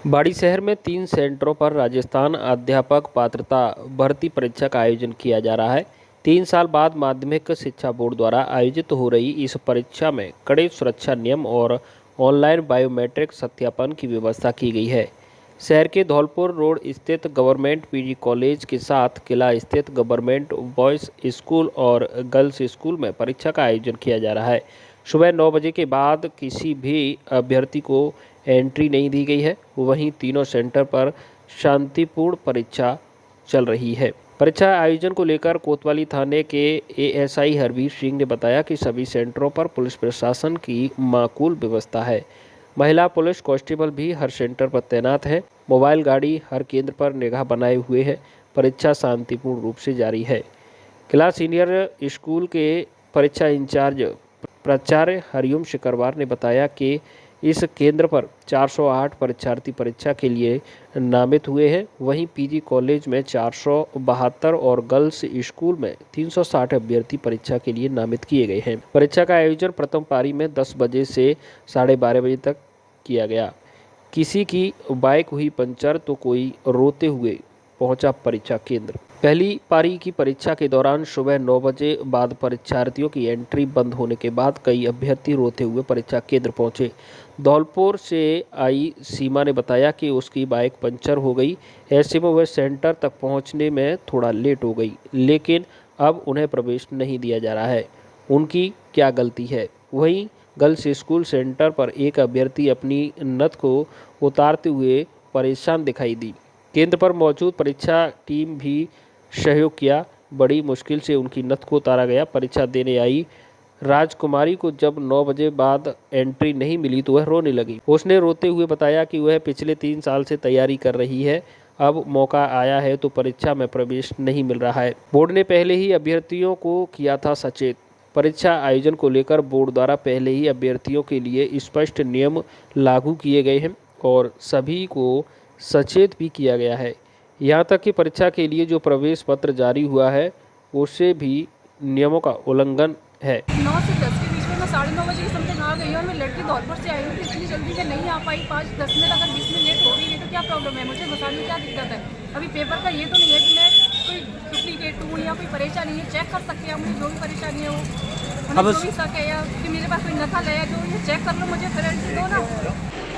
बाड़ी शहर में 3 सेंटरों पर राजस्थान अध्यापक पात्रता भर्ती परीक्षा का आयोजन किया जा रहा है। 3 साल बाद माध्यमिक शिक्षा बोर्ड द्वारा आयोजित हो रही इस परीक्षा में कड़े सुरक्षा नियम और ऑनलाइन बायोमेट्रिक सत्यापन की व्यवस्था की गई है। शहर के धौलपुर रोड स्थित गवर्नमेंट पीजी कॉलेज के साथ किला स्थित गवर्नमेंट बॉयज़ स्कूल और गर्ल्स स्कूल में परीक्षा का आयोजन किया जा रहा है। सुबह 9 बजे के बाद किसी भी अभ्यर्थी को एंट्री नहीं दी गई है। वहीं तीनों सेंटर पर शांतिपूर्ण परीक्षा चल रही है। परीक्षा आयोजन को लेकर कोतवाली थाने के एएसआई हरवीर सिंह ने बताया कि सभी सेंटरों पर पुलिस प्रशासन की माकूल व्यवस्था है। महिला पुलिस कांस्टेबल भी हर सेंटर पर तैनात है। मोबाइल गाड़ी हर केंद्र पर निगाह बनाए हुए है। परीक्षा शांतिपूर्ण रूप से जारी है। किला सीनियर स्कूल के परीक्षा इंचार्ज प्राचार्य हरिओम शिकरवार ने बताया कि इस केंद्र पर 408 परीक्षार्थी परीक्षा के लिए नामित हुए हैं। वहीं पीजी कॉलेज में 472 और गर्ल्स स्कूल में 360 अभ्यर्थी परीक्षा के लिए नामित किए गए हैं। परीक्षा का आयोजन प्रथम पारी में 10 बजे से 12:30 बजे तक किया गया। किसी की बाइक हुई पंचर तो कोई रोते हुए पहुंचा परीक्षा केंद्र। पहली पारी की परीक्षा के दौरान सुबह 9 बजे बाद परीक्षार्थियों की एंट्री बंद होने के बाद कई अभ्यर्थी रोते हुए परीक्षा केंद्र पहुंचे। धौलपुर से आई सीमा ने बताया कि उसकी बाइक पंचर हो गई। ऐसे में वह सेंटर तक पहुंचने में थोड़ा लेट हो गई, लेकिन अब उन्हें प्रवेश नहीं दिया जा रहा है। उनकी क्या गलती है? वहीं गर्ल्स स्कूल सेंटर पर एक अभ्यर्थी अपनी नथ को उतारते हुए परेशान दिखाई दी। केंद्र पर मौजूद परीक्षा टीम भी सहयोग किया। बड़ी मुश्किल से उनकी नथ को उतारा गया। परीक्षा देने आई राजकुमारी को जब 9 बजे बाद एंट्री नहीं मिली तो वह रोने लगी। उसने रोते हुए बताया कि वह पिछले 3 साल से तैयारी कर रही है, अब मौका आया है तो परीक्षा में प्रवेश नहीं मिल रहा है। बोर्ड ने पहले ही अभ्यर्थियों को किया था सचेत। परीक्षा आयोजन को लेकर बोर्ड द्वारा पहले ही अभ्यर्थियों के लिए स्पष्ट नियम लागू किए गए हैं और सभी को सचेत भी किया गया है। यहाँ तक कि परीक्षा के लिए जो प्रवेश पत्र जारी हुआ है उससे भी नियमों का उल्लंघन है। 9 से 10 के बीच में मैं 9:30 बजे के समथिंग आ गई और मैं लड़की धौलपुर से आई हूँ। इतनी जल्दी से नहीं आ पाई। 5-10 मिनट अगर 20 मिनट लेट हो भी गई तो क्या प्रॉब्लम है? मुझे बताने में क्या दिक्कत है? अभी पेपर का ये तो नहीं है कि मैं कोई डुप्लीकेट हूँ या कोई परेशानी है। चेक कर सकते हैं मुझे जो भी परेशानी है वो, जो भी शक है या कि मेरे पास कोई नकल है जो ये चेक कर लो, मुझे फिर एंट्री दो ना।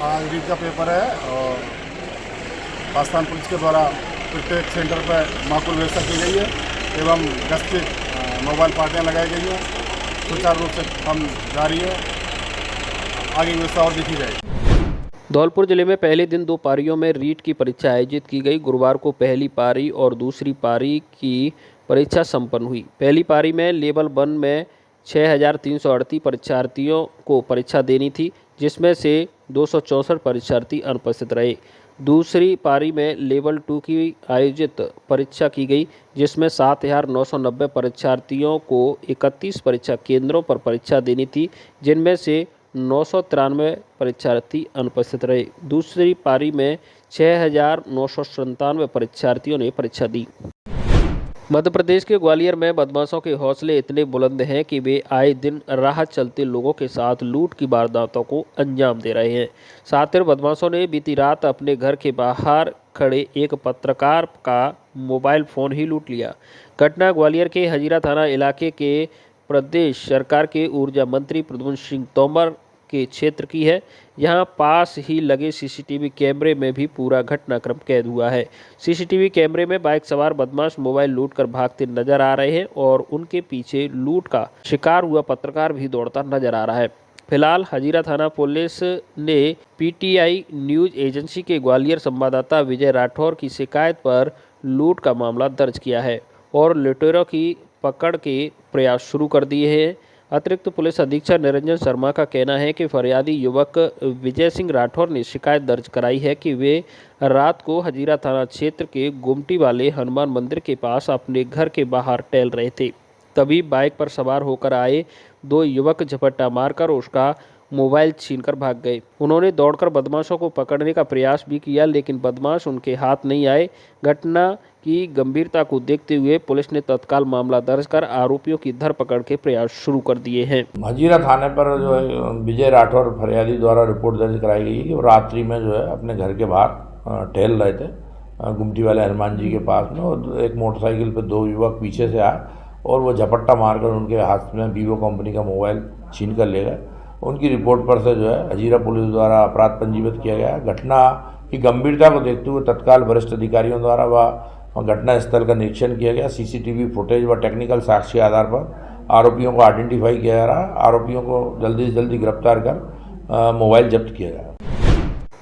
आज रीट का पेपर है और राजस्थान पुलिस के द्वारा प्रत्येक सेंटर पर माकूल व्यवस्था की गई है एवं गश्ती मोबाइल पार्टियाँ लगाई गई हैं। सुचारू रूप से काम जारी है, आगे व्यवस्था और देखी जाएगी। धौलपुर जिले में पहले दिन 2 पारियों में रीट की परीक्षा आयोजित की गई। गुरुवार को पहली पारी और दूसरी पारी की परीक्षा संपन्न हुई। पहली पारी में लेवल 1 में 6,338 परीक्षार्थियों को परीक्षा देनी थी, जिसमें से 264 परीक्षार्थी अनुपस्थित रहे। दूसरी पारी में लेवल 2 की आयोजित परीक्षा की गई, जिसमें 7,990 परीक्षार्थियों को 31 परीक्षा केंद्रों पर परीक्षा देनी थी, जिनमें से 993 परीक्षार्थी अनुपस्थित रहे। दूसरी पारी में 6,997 परीक्षार्थियों ने परीक्षा दी। मध्य प्रदेश के ग्वालियर में बदमाशों के हौसले इतने बुलंद हैं कि वे आए दिन राह चलते लोगों के साथ लूट की वारदातों को अंजाम दे रहे हैं। शातिर बदमाशों ने बीती रात अपने घर के बाहर खड़े एक पत्रकार का मोबाइल फ़ोन ही लूट लिया। घटना ग्वालियर के हजीरा थाना इलाके के प्रदेश सरकार के ऊर्जा मंत्री प्रद्युम्न सिंह तोमर के क्षेत्र की है। यहाँ पास ही लगे सीसीटीवी कैमरे में भी पूरा घटनाक्रम कैद हुआ है। सीसीटीवी कैमरे में बाइक सवार बदमाश मोबाइल लूटकर भागते नजर आ रहे हैं और उनके पीछे लूट का शिकार हुआ पत्रकार भी दौड़ता नजर आ रहा है। फिलहाल हजीरा थाना पुलिस ने पीटीआई न्यूज एजेंसी के ग्वालियर संवाददाता विजय राठौर की शिकायत पर लूट का मामला दर्ज किया है और लुटेरों की पकड़ के प्रयास शुरू कर दिए हैं। अतिरिक्त पुलिस अधीक्षक निरंजन शर्मा का कहना है कि फरियादी युवक विजय सिंह राठौर ने शिकायत दर्ज कराई है कि वे रात को हजीरा थाना क्षेत्र के गुमटी वाले हनुमान मंदिर के पास अपने घर के बाहर टहल रहे थे। तभी बाइक पर सवार होकर आए 2 युवक झपट्टा मारकर उसका मोबाइल छीनकर भाग गए। उन्होंने दौड़कर बदमाशों को पकड़ने का प्रयास भी किया, लेकिन बदमाश उनके हाथ नहीं आए। घटना की गंभीरता को देखते हुए पुलिस ने तत्काल मामला दर्ज कर आरोपियों की धरपकड़ के प्रयास शुरू कर दिए हैं। हजीरा थाने पर जो है विजय राठौर फरियादी द्वारा रिपोर्ट दर्ज कराई गई कि वो रात्रि में जो है अपने घर के बाहर टहल रहे थे गुमटी वाले हनुमान जी के पास में, और एक मोटरसाइकिल पर दो युवक पीछे से आए और वो झपट्टा मारकर उनके हाथ में वीवो कंपनी का मोबाइल छीन कर ले गए। उनकी रिपोर्ट पर से जो है हजीरा पुलिस द्वारा अपराध पंजीबत किया गया। घटना की गंभीरता को देखते हुए तत्काल वरिष्ठ अधिकारियों द्वारा व घटना स्थल का निरीक्षण किया गया। सीसीटीवी फुटेज व टेक्निकल साक्ष्य के आधार पर आरोपियों को आइडेंटिफाई किया जा रहा है। आरोपियों को जल्दी से जल्दी गिरफ्तार कर मोबाइल जब्त किया जाएगा।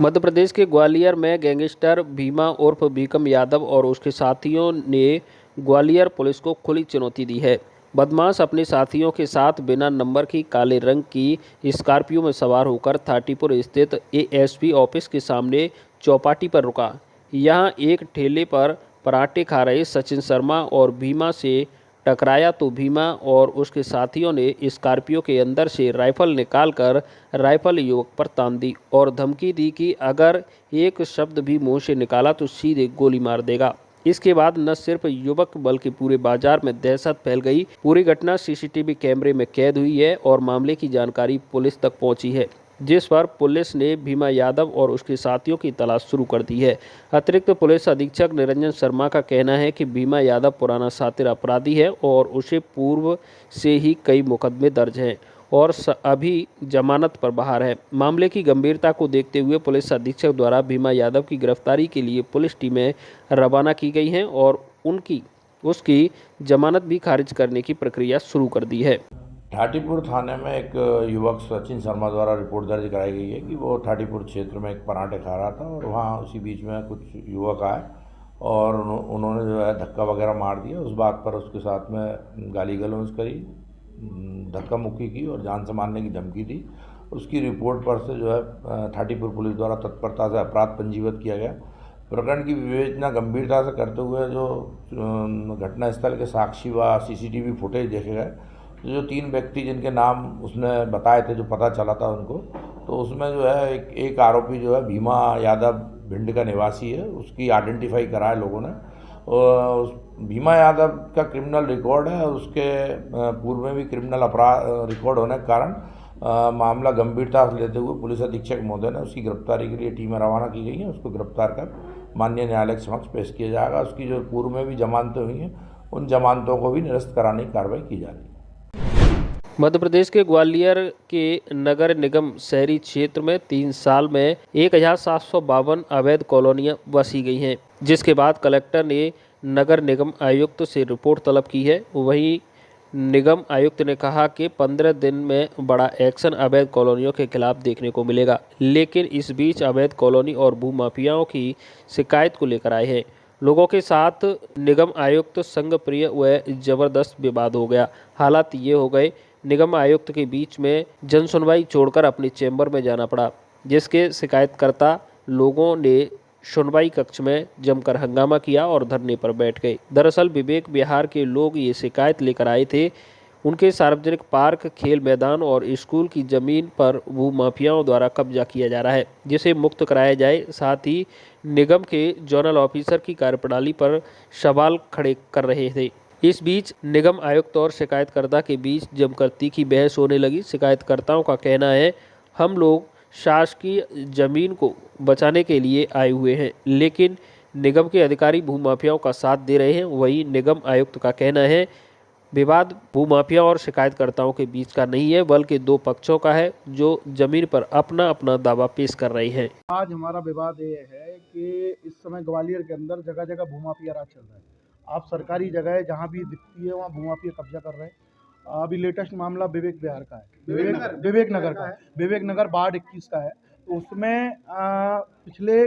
मध्य प्रदेश के ग्वालियर में गैंगस्टर भीमा उर्फ भीकम यादव और उसके साथियों ने ग्वालियर पुलिस को खुली चुनौती दी है। बदमाश अपने साथियों के साथ बिना नंबर की काले रंग की स्कॉर्पियो में सवार होकर थाटीपुर स्थित एएसपी ऑफिस के सामने चौपाटी पर रुका। यहाँ एक ठेले पर पराठे खा रहे सचिन शर्मा और भीमा से टकराया तो भीमा और उसके साथियों ने स्कॉर्पियो के अंदर से राइफल निकालकर राइफल युवक पर तान दी और धमकी दी कि अगर एक शब्द भी मुंह से निकाला तो सीधे गोली मार देगा। इसके बाद न सिर्फ युवक बल्कि पूरे बाजार में दहशत फैल गई। पूरी घटना सीसीटीवी कैमरे में कैद हुई है और मामले की जानकारी पुलिस तक पहुंची है, जिस पर पुलिस ने भीमा यादव और उसके साथियों की तलाश शुरू कर दी है। अतिरिक्त पुलिस अधीक्षक निरंजन शर्मा का कहना है कि भीमा यादव पुराना शातिर अपराधी है और उसे पूर्व से ही कई मुकदमे दर्ज हैं और अभी जमानत पर बाहर है। मामले की गंभीरता को देखते हुए पुलिस अधीक्षक द्वारा भीमा यादव की गिरफ्तारी के लिए पुलिस टीमें रवाना की गई हैं और उसकी जमानत भी खारिज करने की प्रक्रिया शुरू कर दी है। थाटीपुर थाने में एक युवक सचिन शर्मा द्वारा रिपोर्ट दर्ज कराई गई है कि वो थाटीपुर क्षेत्र में एक पराठे खा रहा था और वहाँ उसी बीच में कुछ युवक आए और उन्होंने जो है धक्का वगैरह मार दिया। उस बात पर उसके साथ में गाली गलौज करी, धक्का मुक्की की और जान से मारने की धमकी दी। उसकी रिपोर्ट पर से जो है थाटीपुर पुलिस द्वारा तत्परता से अपराध पंजीबत किया गया। प्रकरण की विवेचना गंभीरता से करते हुए जो घटनास्थल के साक्षी व सीसीटीवी फुटेज देखे गए, जो 3 व्यक्ति जिनके नाम उसने बताए थे, जो पता चला था उनको, तो उसमें जो है एक आरोपी जो है भीमा यादव भिंड का निवासी है, उसकी आइडेंटिफाई करा है लोगों ने। और भीमा यादव का क्रिमिनल रिकॉर्ड है, उसके पूर्व में भी क्रिमिनल अपराध रिकॉर्ड होने के कारण मामला गंभीरता से लेते हुए पुलिस अधीक्षक महोदय ने उसकी गिरफ्तारी के लिए टीमें रवाना की गई हैं। उसको गिरफ्तार कर माननीय न्यायालय के समक्ष पेश किया जाएगा। उसकी जो पूर्व में भी जमानतें हुई हैं, उन जमानतों को भी निरस्त कराने की कार्रवाई की जा रही है। मध्य प्रदेश के ग्वालियर के नगर निगम शहरी क्षेत्र में 3 साल में 1752 अवैध कॉलोनियां बसी गई हैं, जिसके बाद कलेक्टर ने नगर निगम आयुक्त से रिपोर्ट तलब की है। वहीं निगम आयुक्त ने कहा कि 15 दिन में बड़ा एक्शन अवैध कॉलोनियों के खिलाफ देखने को मिलेगा, लेकिन इस बीच अवैध कॉलोनी और भूमाफियाओं की शिकायत को लेकर आए हैं। लोगों के साथ निगम आयुक्त संघप्रिय व जबरदस्त विवाद हो गया। हालात ये हो गए, निगम आयुक्त के बीच में जनसुनवाई छोड़कर अपने चैम्बर में जाना पड़ा, जिसके शिकायतकर्ता लोगों ने सुनवाई कक्ष में जमकर हंगामा किया और धरने पर बैठ गए। दरअसल विवेक विहार के लोग ये शिकायत लेकर आए थे। उनके सार्वजनिक पार्क, खेल मैदान और स्कूल की जमीन पर भूमाफियाओं द्वारा कब्जा किया जा रहा है, जिसे मुक्त कराया जाए। साथ ही निगम के जोनल ऑफिसर की कार्यप्रणाली पर सवाल खड़े कर रहे थे। इस बीच निगम आयुक्त और शिकायतकर्ता के बीच जमकर तीखी बहस होने लगी। शिकायतकर्ताओं का कहना है, हम लोग शासकीय जमीन को बचाने के लिए आए हुए हैं, लेकिन निगम के अधिकारी भूमाफियाओं का साथ दे रहे हैं। वहीं निगम आयुक्त का कहना है, विवाद भूमाफिया और शिकायतकर्ताओं के बीच का नहीं है, बल्कि 2 पक्षों का है जो जमीन पर अपना अपना दावा पेश कर रहे हैं। आज हमारा विवाद ये है कि इस समय ग्वालियर के अंदर जगह जगह भूमाफिया राज चल रहा है। आप सरकारी जगह जहाँ भी दिखती है वहाँ भूमाफिया कब्जा कर रहे हैं। अभी लेटेस्ट मामला विवेक विहार का है, विवेक नगर का है, विवेक नगर वार्ड 21 का है। तो उसमें पिछले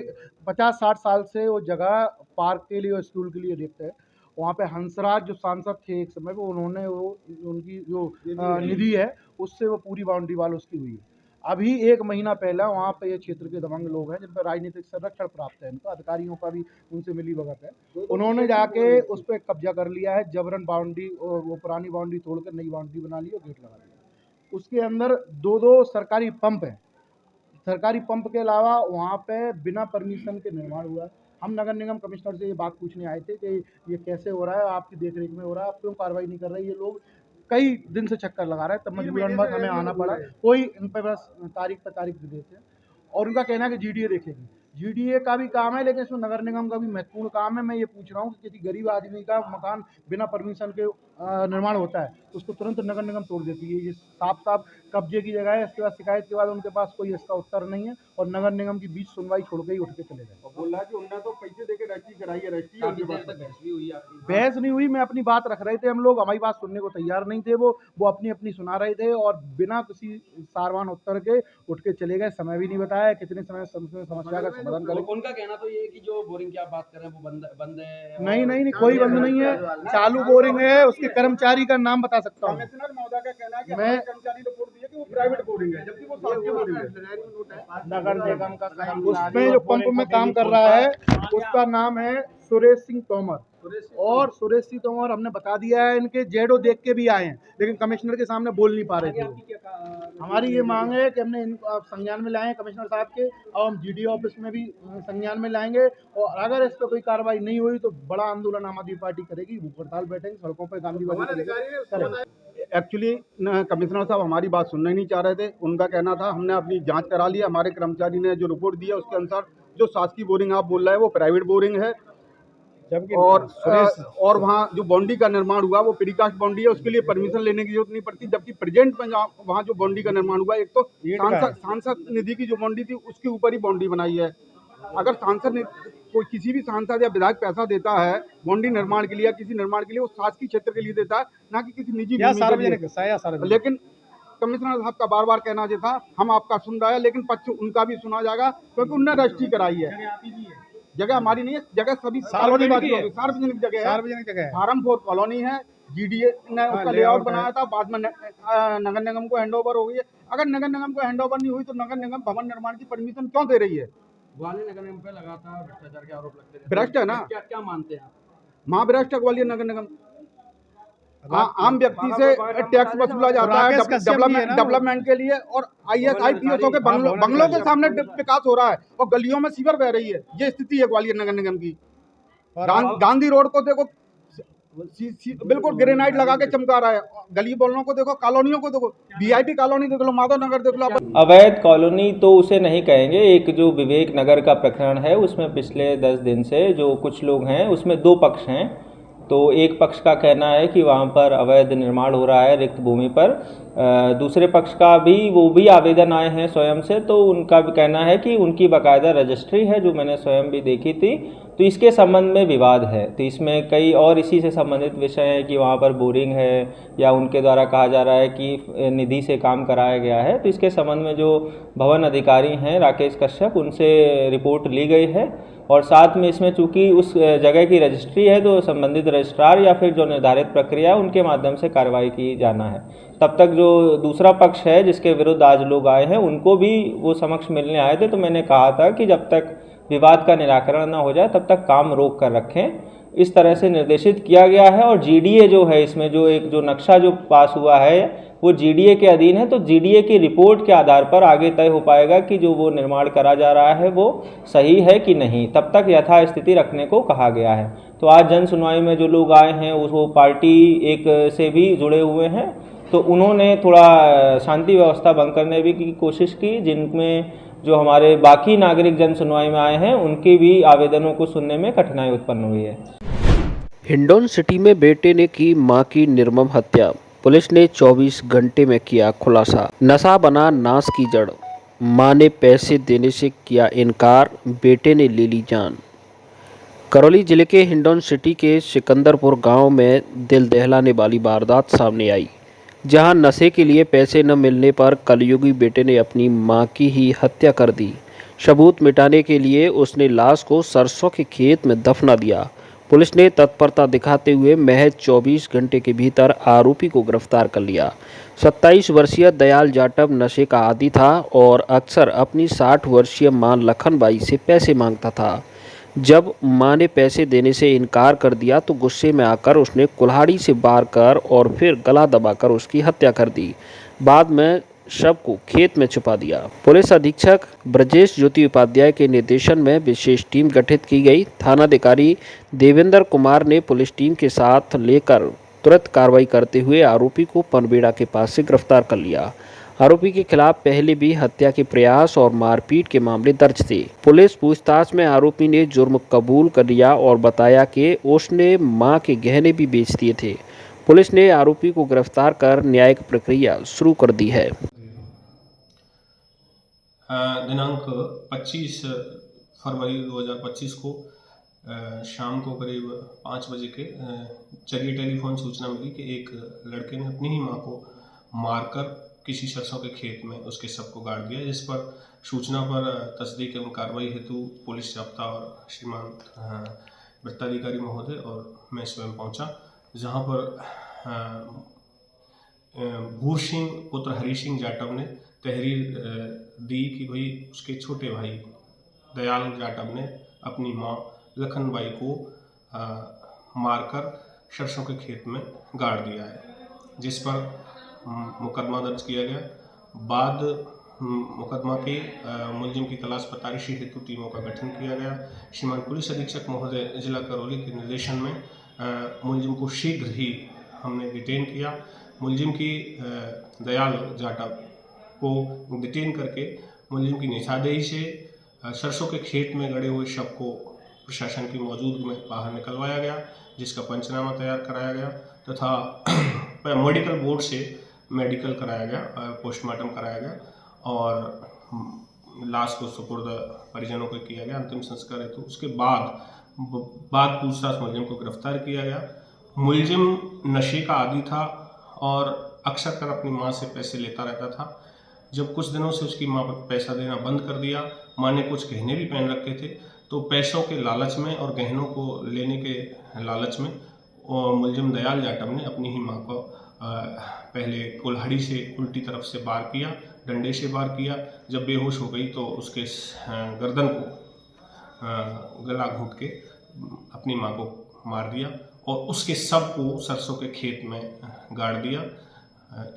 50-60 साल से वो जगह पार्क के लिए और स्कूल के लिए देखते हैं। वहाँ पे हंसराज जो सांसद थे एक समय पे, उन्होंने वो उनकी जो निधि है उससे वो पूरी बाउंड्री वाल उसकी हुई है। अभी 1 महीना पहले वहाँ पे ये क्षेत्र के दबंग लोग हैं जिन पर राजनीतिक संरक्षण प्राप्त है, इनको अधिकारियों का भी उनसे मिली भगत है, उन्होंने जाके उस पर कब्जा कर लिया है। जबरन बाउंड्री और वो पुरानी बाउंड्री तोड़कर नई बाउंड्री बना ली और गेट लगा दिया। उसके अंदर 2 सरकारी पंप हैं। सरकारी पंप के अलावा वहाँ पे बिना परमिशन के निर्माण हुआ है। हम नगर निगम कमिश्नर से ये बात पूछने आए थे कि ये कैसे हो रहा है, आपकी देखरेख में हो रहा है, आप क्यों कार्रवाई नहीं कर रहे? ये लोग कई दिन से चक्कर लगा रहे हैं, तब मजबूरन बस हमें आना पड़ा। कोई इन पे बस तारीख पे तारीख दे देते हैं और उनका कहना है कि जीडीए देखेगी। जीडीए का भी काम है, लेकिन इसमें नगर निगम का भी महत्वपूर्ण काम है। मैं ये पूछ रहा हूँ कि किसी गरीब आदमी का मकान बिना परमिशन के निर्माण होता है तो उसको तुरंत नगर निगम तोड़ देती है। ये साफ साफ कब्जे की जगह है। इसके बाद शिकायत के बाद उनके पास कोई इसका उत्तर नहीं है और नगर निगम की बीच सुनवाई छोड़ के ही उठ के चले गए। बोल रहा है कि उन्होंने तो पैसे देके रजिस्ट्री कराई है, रजिस्ट्री उनके पास बहस नहीं हुई, मैं अपनी बात रख रहे थे। हम लोग हमारी बात सुनने को तैयार नहीं थे। वो अपनी अपनी सुना रहे थे और बिना किसी सारवान उत्तर के उठ के चले गए। समय भी नहीं बताया कितने समय समस्या का समाधान करें। उनका कहना तो ये है कि जो बोरिंग की आप बात कर रहे हैं वो बंद है। नहीं, कोई बंद नहीं है। चालू बोरिंग है। उसके कर्मचारी का नाम बता सकता हूँ। कमिश्नर महोदय का कहना है कि मैं कर्मचारी रिपोर्ट दी है कि वो प्राइवेट बोरिंग है, जबकि वो शासकीय बोरिंग है। नगर निगम का उसमें जो पंप में काम कर रहा है उसका नाम है सुरेश सिंह तोमर। और सुरेश सिंह तोमर हमने बता दिया है, इनके जेडो देख के भी आए हैं, लेकिन कमिश्नर के सामने बोल नहीं पा रहे थे। हमारी ये मांग है कि हमने इनको संज्ञान में लाए कमिश्नर साहब के, और हम जीडी ऑफिस में भी संज्ञान में लाएंगे। और अगर इस पर कोई कार्रवाई नहीं हुई तो बड़ा आंदोलन आम आदमी पार्टी करेगी। भूख हड़ताल बैठेंगे सड़कों पर, गांधीवादी करेंगे। एक्चुअली कमिश्नर साहब हमारी बात सुनना ही नहीं चाह रहे थे। उनका कहना था हमने अपनी जांच करा लिया, हमारे कर्मचारी ने जो रिपोर्ट दिया उसके अनुसार जो शासकीय बोरिंग आप बोल रहे हैं वो प्राइवेट बोरिंग है। और वहाँ जो बाउंड्री का निर्माण हुआ वो प्रीकास्ट बाउंड्री है, उसके लिए परमिशन लेने की जरूरत नहीं पड़ती। जबकि प्रेजेंट में वहाँ जो बाउंड्री का निर्माण हुआ, एक तो सांसद निधि की जो बाउंड्री थी उसके ऊपर ही बाउंड्री बनाई है। अगर सांसद ने कोई किसी भी सांसद या विधायक पैसा देता है बाउंड्री निर्माण के लिए या किसी निर्माण के लिए, वो शासकीय क्षेत्र के लिए देता है, ना कि किसी निजी सार्वजनिक। लेकिन कमिश्नर साहब का बार बार कहना था हम आपका सुन रहे हैं, लेकिन पक्ष उनका भी सुना जाएगा क्योंकि उन्होंने रजिस्ट्री कराई है। जगह हमारी नहीं है, जगह सभी सार्वजनिक जगह है। फार्म 4 कॉलोनी है, जीडीए ने उसका लेआउट बनाया था, बाद में नगर निगम को हैंडओवर हो गई है। अगर नगर निगम को हैंडओवर नहीं हुई तो नगर निगम भवन निर्माण की परमिशन क्यों दे रही है? ग्वालियर नगर निगम पे लगातार भ्रष्टाचार के आरोप लगते हैं। भ्रष्ट है ना? क्या मानते हैं? महाभ्रष्ट है ग्वालियर नगर निगम। आम व्यक्ति से टैक्स वसूला जाता है डेवलपमेंट के लिए, और IAS IPSओ के बंगलों के सामने विकास हो रहा है और गलियों में सीवर बह रही है। ये स्थिति है ग्वालियर नगर निगम की। गांधी रोड को देखो, बिल्कुल ग्रेनाइट लगा के चमका रहा है। गली बोलने को देखो, कॉलोनियों को देखो, VIP कॉलोनी देख लो, माधव नगर देख लो। अवैध कॉलोनी तो उसे नहीं कहेंगे। एक जो विवेक नगर का प्रकरण है उसमें पिछले 10 दिन से जो कुछ लोग हैं उसमें 2 पक्ष हैं। तो एक पक्ष का कहना है कि वहाँ पर अवैध निर्माण हो रहा है रिक्त भूमि पर, दूसरे पक्ष का भी वो भी आवेदन आए हैं स्वयं से, तो उनका भी कहना है कि उनकी बाकायदा रजिस्ट्री है जो मैंने स्वयं भी देखी थी। तो इसके संबंध में विवाद है। तो इसमें कई और इसी से संबंधित विषय हैं कि वहाँ पर बोरिंग है या उनके द्वारा कहा जा रहा है कि निधि से काम कराया गया है। तो इसके संबंध में जो भवन अधिकारी हैं राकेश कश्यप, उनसे रिपोर्ट ली गई है। और साथ में इसमें चूंकि उस जगह की रजिस्ट्री है तो संबंधित रजिस्ट्रार या फिर जो निर्धारित प्रक्रिया है उनके माध्यम से कार्रवाई की जाना है। तब तक जो दूसरा पक्ष है जिसके विरुद्ध आज लोग आए हैं उनको भी वो समक्ष मिलने आए थे। तो मैंने कहा था कि जब तक विवाद का निराकरण न हो जाए तब तक काम रोक कर रखें, इस तरह से निर्देशित किया गया है। और GDA जो है इसमें जो नक्शा जो पास हुआ है वो GDA के अधीन है। तो GDA की रिपोर्ट के आधार पर आगे तय हो पाएगा कि जो वो निर्माण करा जा रहा है वो सही है कि नहीं। तब तक यथास्थिति रखने को कहा गया है। तो आज जन सुनवाई में जो लोग आए हैं वो पार्टी एक से भी जुड़े हुए हैं, तो उन्होंने थोड़ा शांति व्यवस्था भंग करने भी की कोशिश की। जिनमें जो हमारे बाकी नागरिक जन सुनवाई में आए हैं उनके भी आवेदनों को सुनने में कठिनाई उत्पन्न हुई है। हिंडौन सिटी में बेटे ने की मां की निर्मम हत्या, पुलिस ने 24 घंटे में किया खुलासा। नशा बना नाश की जड़, मां ने पैसे देने से किया इनकार, बेटे ने ले ली जान। करौली जिले के हिंडौन सिटी के सिकंदरपुर गांव में दिल दहलाने वाली वारदात सामने आई, जहां नशे के लिए पैसे न मिलने पर कलयुगी बेटे ने अपनी मां की ही हत्या कर दी। सबूत मिटाने के लिए उसने लाश को सरसों के खेत में दफना दिया। पुलिस ने तत्परता दिखाते हुए महज 24 घंटे के भीतर आरोपी को गिरफ्तार कर लिया। 27 वर्षीय दयाल जाटव नशे का आदी था और अक्सर अपनी 60 वर्षीय मां लखनबाई से पैसे मांगता था। जब मां ने पैसे देने से इनकार कर दिया तो गुस्से में आकर उसने कुल्हाड़ी से वार कर और फिर गला दबाकर उसकी हत्या कर दी। बाद में शव को खेत में छुपा दिया। पुलिस अधीक्षक ब्रजेश ज्योति उपाध्याय के निर्देशन में विशेष टीम गठित की गई। थानाधिकारी देवेंद्र कुमार ने पुलिस टीम के साथ लेकर तुरंत कार्रवाई करते हुए आरोपी को पनबेड़ा के पास से गिरफ्तार कर लिया। आरोपी के खिलाफ पहले भी हत्या के प्रयास और मारपीट के मामले दर्ज थे। पुलिस पूछताछ में आरोपी ने जुर्म कबूल कर लिया और बताया कि उसने मां के गहने भी बेच दिए थे। पुलिस ने आरोपी को गिरफ्तार कर न्यायिक प्रक्रिया शुरू कर दी है। दिनांक 25 फरवरी 2025 को शाम को करीब 5 बजे के जरिए टेलीफोन सूचना मिली कि एक लड़के ने अपनी ही मां को मारकर किसी सरसों के खेत में उसके शव को गाड़ दिया, जिस पर सूचना पर तस्दीक एवं कार्रवाई हेतु पुलिस जाब्ता और श्रीमान वृत्ताधिकारी महोदय और मैं स्वयं पहुंचा, जहां पर भूर सिंह पुत्र हरी सिंह जाटव ने तहरीर दी कि भाई उसके छोटे भाई दयाल जाटव ने अपनी मां लखनबाई को मारकर सरसों के खेत में गाड़ दिया है, जिस पर मुकदमा दर्ज किया गया। बाद मुकदमा के मुलजिम की तलाश पतारिशी हेतु टीमों का गठन किया गया। श्रीमान पुलिस अधीक्षक महोदय जिला करौली के निर्देशन में मुलजिम को शीघ्र ही हमने डिटेन किया। मुलजिम की दयाल जाटव को डिटेन करके मुलजिम की निशानदेही से सरसों के खेत में गड़े हुए शव को प्रशासन की मौजूदगी में बाहर निकलवाया गया, जिसका पंचनामा तैयार कराया गया तथा मेडिकल बोर्ड से मेडिकल कराया गया, पोस्टमार्टम कराया गया और लाश को सुपुर्द परिजनों को किया गया अंतिम संस्कार हेतु। उसके बाद पूछताछ मुलजिम को गिरफ्तार किया गया। मुलजिम नशे का आदी था और अक्सर कर अपनी मां से पैसे लेता रहता था। जब कुछ दिनों से उसकी मां पर पैसा देना बंद कर दिया, मां ने कुछ गहने भी पहन रखे थे, तो पैसों के लालच में और गहनों को लेने के लालच में मुलजिम दयाल जाटव ने अपनी ही मां को पहले कुल्हाड़ी से उल्टी तरफ से वार किया, डंडे से वार किया। जब बेहोश हो गई तो उसके गर्दन को गला घोंट के अपनी मां को मार दिया और उसके शव को सरसों के खेत में गाड़ दिया।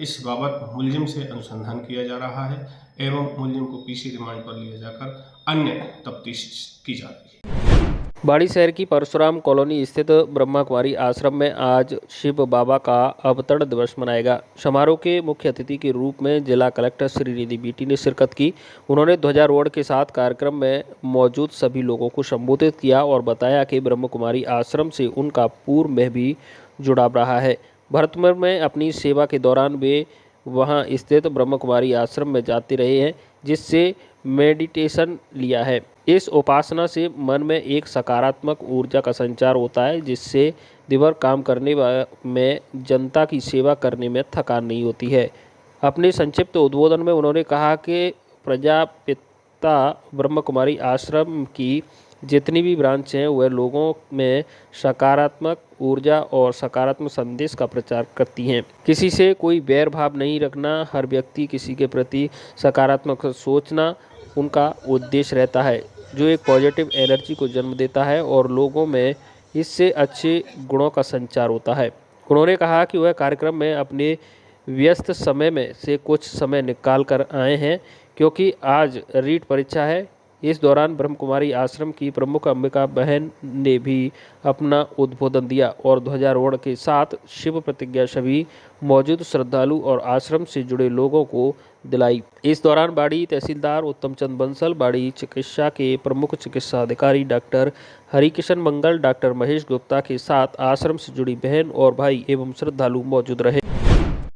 इस बाबत मुलजिम से अनुसंधान किया जा रहा है एवं मुलजिम को पीसी रिमांड पर लिया जाकर अन्य तफ्तीश की जा रही है। बाड़ी शहर की परशुराम कॉलोनी स्थित ब्रह्मा कुमारी आश्रम में आज शिव बाबा का अवतरण दिवस मनाया गया। समारोह के मुख्य अतिथि के रूप में जिला कलेक्टर श्रीनिधि बीटी ने शिरकत की। उन्होंने ध्वजारोहण के साथ कार्यक्रम में मौजूद सभी लोगों को संबोधित किया और बताया कि ब्रह्मा कुमारी आश्रम से उनका पूर्व में भी जुड़ाव रहा है। भरतपुर में अपनी सेवा के दौरान वे वहां स्थित ब्रह्मा कुमारी आश्रम में जाते रहे हैं, जिससे मेडिटेशन लिया है। इस उपासना से मन में एक सकारात्मक ऊर्जा का संचार होता है, जिससे दिनभर काम करने में जनता की सेवा करने में थकान नहीं होती है। अपने संक्षिप्त उद्बोधन में उन्होंने कहा कि प्रजापिता ब्रह्मा कुमारी आश्रम की जितनी भी ब्रांच हैं वह लोगों में सकारात्मक ऊर्जा और सकारात्मक संदेश का प्रचार करती हैं। किसी से कोई बैर भाव नहीं रखना, हर व्यक्ति किसी के प्रति सकारात्मक सोचना उनका उद्देश्य रहता है, जो एक पॉजिटिव एनर्जी को जन्म देता है और लोगों में इससे अच्छे गुणों का संचार होता है। उन्होंने कहा कि वह कार्यक्रम में अपने व्यस्त समय में से कुछ समय निकाल कर आए हैं, क्योंकि आज रीट परीक्षा है। इस दौरान ब्रह्म कुमारी आश्रम की प्रमुख अंबिका बहन ने भी अपना उद्बोधन दिया और ध्वजारोहण के साथ शिव प्रतिज्ञा सभी मौजूद श्रद्धालु और आश्रम से जुड़े लोगों को दिलाई। इस दौरान बाड़ी तहसीलदार उत्तम चंद बंसल, बाड़ी चिकित्सा के प्रमुख चिकित्सा अधिकारी डॉक्टर हरिकिशन मंगल, डॉक्टर महेश गुप्ता के साथ आश्रम से जुड़ी बहन और भाई एवं श्रद्धालु मौजूद रहे।